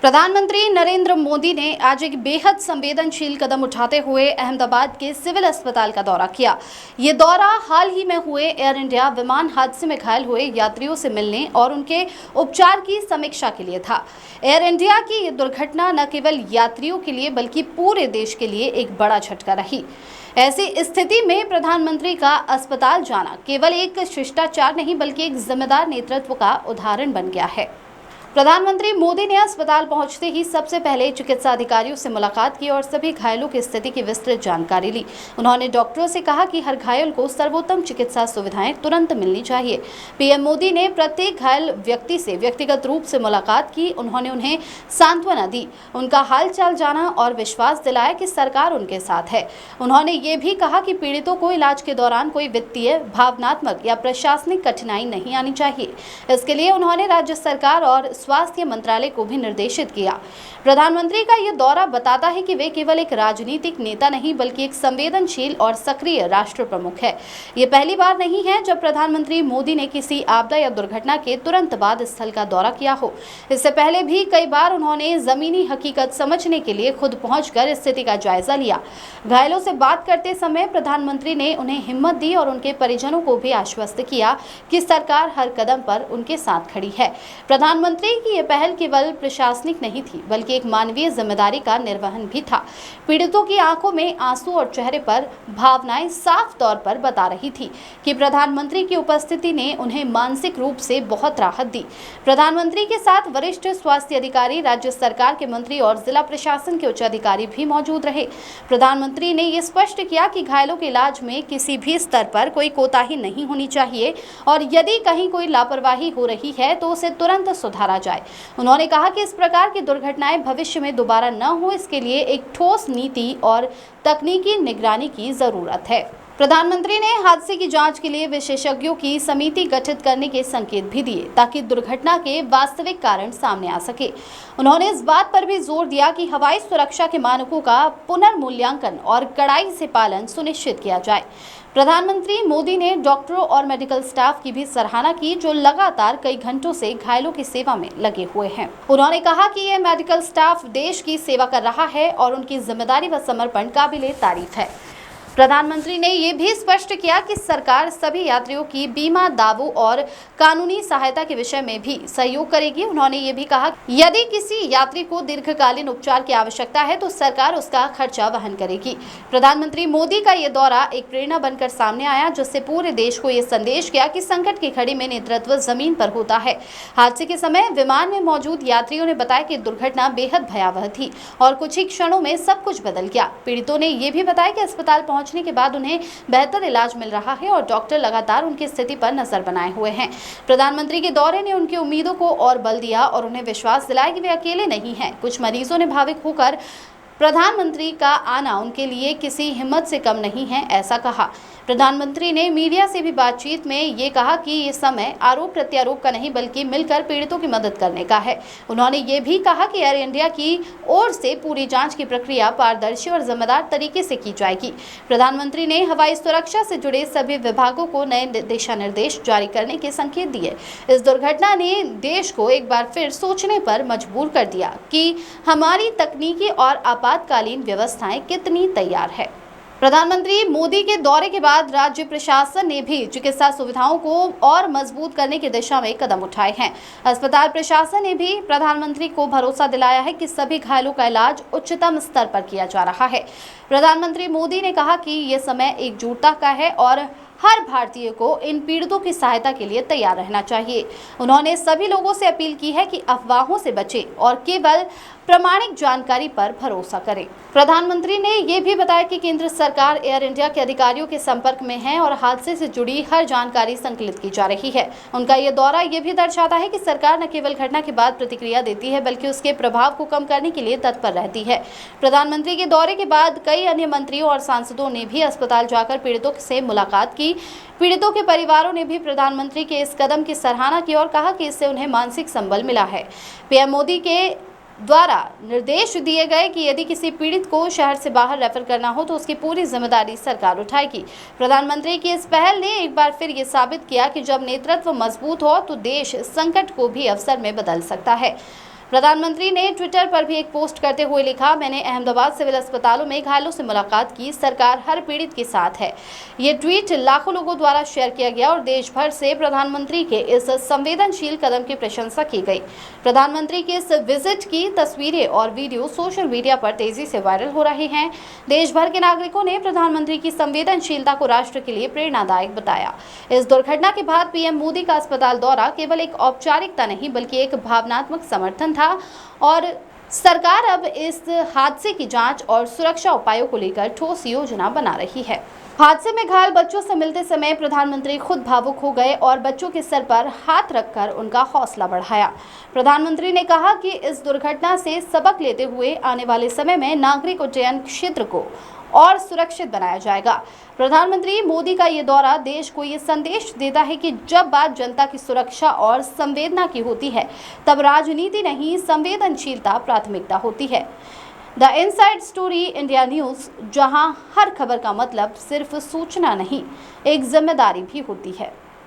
प्रधानमंत्री नरेंद्र मोदी ने आज एक बेहद संवेदनशील कदम उठाते हुए अहमदाबाद के सिविल अस्पताल का दौरा किया। ये दौरा हाल ही में हुए एयर इंडिया विमान हादसे में घायल हुए यात्रियों से मिलने और उनके उपचार की समीक्षा के लिए था। एयर इंडिया की ये दुर्घटना न केवल यात्रियों के लिए बल्कि पूरे देश के लिए एक बड़ा झटका रही। ऐसी स्थिति में प्रधानमंत्री का अस्पताल जाना केवल एक शिष्टाचार नहीं बल्कि एक जिम्मेदार नेतृत्व का उदाहरण बन गया है। प्रधानमंत्री मोदी ने अस्पताल पहुंचते ही सबसे पहले चिकित्सा अधिकारियों से मुलाकात की और सभी घायलों की स्थिति की विस्तृत जानकारी ली। उन्होंने डॉक्टरों से कहा कि हर घायल को सर्वोत्तम चिकित्सा सुविधाएं तुरंत मिलनी चाहिए। पीएम मोदी ने प्रत्येक घायल व्यक्ति से व्यक्तिगत रूप से मुलाकात की। उन्होंने उन्हें सांत्वना दी, उनका हालचाल जाना और विश्वास दिलाया कि सरकार उनके साथ है। उन्होंने ये भी कहा कि पीड़ितों को इलाज के दौरान कोई वित्तीय, भावनात्मक या प्रशासनिक कठिनाई नहीं आनी चाहिए। इसके लिए उन्होंने राज्य सरकार और स्वास्थ्य मंत्रालय को भी निर्देशित किया। प्रधानमंत्री का यह दौरा बताता है कि वे केवल एक राजनीतिक नेता नहीं बल्कि एक संवेदनशील और सक्रिय राष्ट्र प्रमुख है। ये पहली बार नहीं है जब प्रधानमंत्री मोदी ने किसी आपदा या दुर्घटना के तुरंत बाद स्थल का दौरा किया हो। इससे पहले भी कई बार उन्होंने जमीनी हकीकत समझने के लिए खुद पहुंचकर स्थिति का जायजा लिया। घायलों से बात करते समय प्रधानमंत्री ने उन्हें हिम्मत दी और उनके परिजनों को भी आश्वस्त किया कि सरकार हर कदम पर उनके साथ खड़ी है। प्रधानमंत्री की यह पहल केवल प्रशासनिक नहीं थी बल्कि एक मानवीय जिम्मेदारी का निर्वहन भी था। पीड़ितों की आंखों में आंसू और चेहरे पर भावनाएं साफ तौर पर बता रही थी कि प्रधानमंत्री की उपस्थिति ने उन्हें मानसिक रूप से बहुत राहत दी। प्रधानमंत्री के साथ वरिष्ठ स्वास्थ्य अधिकारी, राज्य सरकार के मंत्री और जिला प्रशासन के उच्च अधिकारी भी मौजूद रहे। प्रधानमंत्री ने यह स्पष्ट किया कि घायलों के इलाज में किसी भी स्तर पर कोई कोताही नहीं होनी चाहिए और यदि कहीं कोई लापरवाही हो रही है तो उसे तुरंत सुधारा जाए। उन्होंने कहा कि इस प्रकार की दुर्घटनाएं भविष्य में दोबारा न हो, इसके लिए एक ठोस नीति और तकनीकी निगरानी की जरूरत है। प्रधानमंत्री ने हादसे की जांच के लिए विशेषज्ञों की समिति गठित करने के संकेत भी दिए ताकि दुर्घटना के वास्तविक कारण सामने आ सके। उन्होंने इस बात पर भी जोर दिया कि हवाई सुरक्षा के मानकों का पुनर्मूल्यांकन और कड़ाई से पालन सुनिश्चित किया जाए। प्रधानमंत्री मोदी ने डॉक्टरों और मेडिकल स्टाफ की भी सराहना की जो लगातार कई घंटों से घायलों की सेवा में लगे हुए हैं। उन्होंने कहा कि यह मेडिकल स्टाफ देश की सेवा कर रहा है और उनकी जिम्मेदारी व समर्पण काबिले तारीफ है। प्रधानमंत्री ने यह भी स्पष्ट किया कि सरकार सभी यात्रियों की बीमा दावों और कानूनी सहायता के विषय में भी सहयोग करेगी। उन्होंने ये भी कहा यदि किसी यात्री को दीर्घकालीन उपचार की आवश्यकता है तो सरकार उसका खर्चा वहन करेगी। प्रधानमंत्री मोदी का ये दौरा एक प्रेरणा बनकर सामने आया जिससे पूरे देश को ये संदेश गया कि संकट की घड़ी में नेतृत्व जमीन पर होता है। हादसे के समय विमान में मौजूद यात्रियों ने बताया कि दुर्घटना बेहद भयावह थी और कुछ ही क्षणों में सब कुछ बदल गया। पीड़ितों ने यह भी बताया कि अस्पताल पहुंचने के बाद उन्हें बेहतर इलाज मिल रहा है और डॉक्टर लगातार उनकी स्थिति पर नजर बनाए हुए हैं। प्रधानमंत्री के दौरे ने उनकी उम्मीदों को और बल दिया और उन्हें विश्वास दिलाया कि वे अकेले नहीं हैं। कुछ मरीजों ने भावुक होकर प्रधानमंत्री का आना उनके लिए किसी हिम्मत से कम नहीं है, ऐसा कहा। प्रधानमंत्री ने मीडिया से भी बातचीत में ये कहा कि ये समय आरोप प्रत्यारोप का नहीं बल्कि मिलकर पीड़ितों की मदद करने का है। उन्होंने ये भी कहा कि एयर इंडिया की ओर से पूरी जांच की प्रक्रिया पारदर्शी और जिम्मेदार तरीके से की जाएगी। प्रधानमंत्री ने हवाई सुरक्षा से जुड़े सभी विभागों को नए दिशा निर्देश जारी करने के संकेत दिए। इस दुर्घटना ने देश को एक बार फिर सोचने पर मजबूर कर दिया कि हमारी तकनीकी और आपातकालीन व्यवस्थाएं कितनी तैयार है। प्रधानमंत्री मोदी के दौरे के बाद राज्य प्रशासन ने भी चिकित्सा सुविधाओं को और मजबूत करने की दिशा में कदम उठाए हैं। अस्पताल प्रशासन ने भी प्रधानमंत्री को भरोसा दिलाया है कि सभी घायलों का इलाज उच्चतम स्तर पर किया जा रहा है। प्रधानमंत्री मोदी ने कहा कि यह समय एकजुटता का है और हर भारतीय को इन पीड़ितों की सहायता के लिए तैयार रहना चाहिए। उन्होंने सभी लोगों से अपील की है कि अफवाहों से बचें और केवल प्रामाणिक जानकारी पर भरोसा करें। प्रधानमंत्री ने यह भी बताया कि केंद्र सरकार एयर इंडिया के अधिकारियों के संपर्क में है और हादसे से जुड़ी हर जानकारी संकलित की जा रही है। उनका यह दौरा यह भी दर्शाता है कि सरकार न केवल घटना के बाद प्रतिक्रिया देती है बल्कि उसके प्रभाव को कम करने के लिए तत्पर रहती है। प्रधानमंत्री के दौरे के बाद कई अन्य मंत्रियों और सांसदों ने भी अस्पताल जाकर पीड़ितों से मुलाकात की। पीड़ितों के परिवारों ने भी प्रधानमंत्री के इस कदम की सराहना की और कहा कि इससे उन्हें मानसिक संबल मिला है। पीएम मोदी के द्वारा निर्देश दिए गए कि यदि किसी पीड़ित को शहर से बाहर रेफर करना हो तो उसकी पूरी जिम्मेदारी सरकार उठाएगी। प्रधानमंत्री की इस पहल ने एक बार फिर ये साबित किया कि जब नेतृत्व मजबूत हो तो देश संकट को भी अवसर में बदल सकता है। प्रधानमंत्री ने ट्विटर पर भी एक पोस्ट करते हुए लिखा, मैंने अहमदाबाद सिविल अस्पतालों में घायलों से मुलाकात की, सरकार हर पीड़ित के साथ है। ये ट्वीट लाखों लोगों द्वारा शेयर किया गया और देश भर से प्रधानमंत्री के इस संवेदनशील कदम की प्रशंसा की गई। प्रधानमंत्री के इस विजिट की तस्वीरें और वीडियो सोशल मीडिया पर तेजी से वायरल हो रहे हैं। देश भर के नागरिकों ने प्रधानमंत्री की संवेदनशीलता को राष्ट्र के लिए प्रेरणादायक बताया। इस दुर्घटना के बाद पीएम मोदी का अस्पताल दौरा केवल एक औपचारिकता नहीं बल्कि एक भावनात्मक समर्थन था और सरकार अब इस हादसे की जांच और सुरक्षा उपायों को लेकर ठोस योजना बना रही है। हादसे में घायल बच्चों से मिलते समय प्रधानमंत्री खुद भावुक हो गए और बच्चों के सर पर हाथ रखकर उनका हौसला बढ़ाया। प्रधानमंत्री ने कहा कि इस दुर्घटना से सबक लेते हुए आने वाले समय में नागरिक उड्डयन क्षेत्र को और सुरक्षित बनाया जाएगा। प्रधानमंत्री मोदी का ये दौरा देश को ये संदेश देता है कि जब बात जनता की सुरक्षा और संवेदना की होती है, तब राजनीति नहीं, संवेदनशीलता प्राथमिकता होती है। The inside story India news, जहां हर खबर का मतलब सिर्फ सूचना नहीं, एक जिम्मेदारी भी होती है।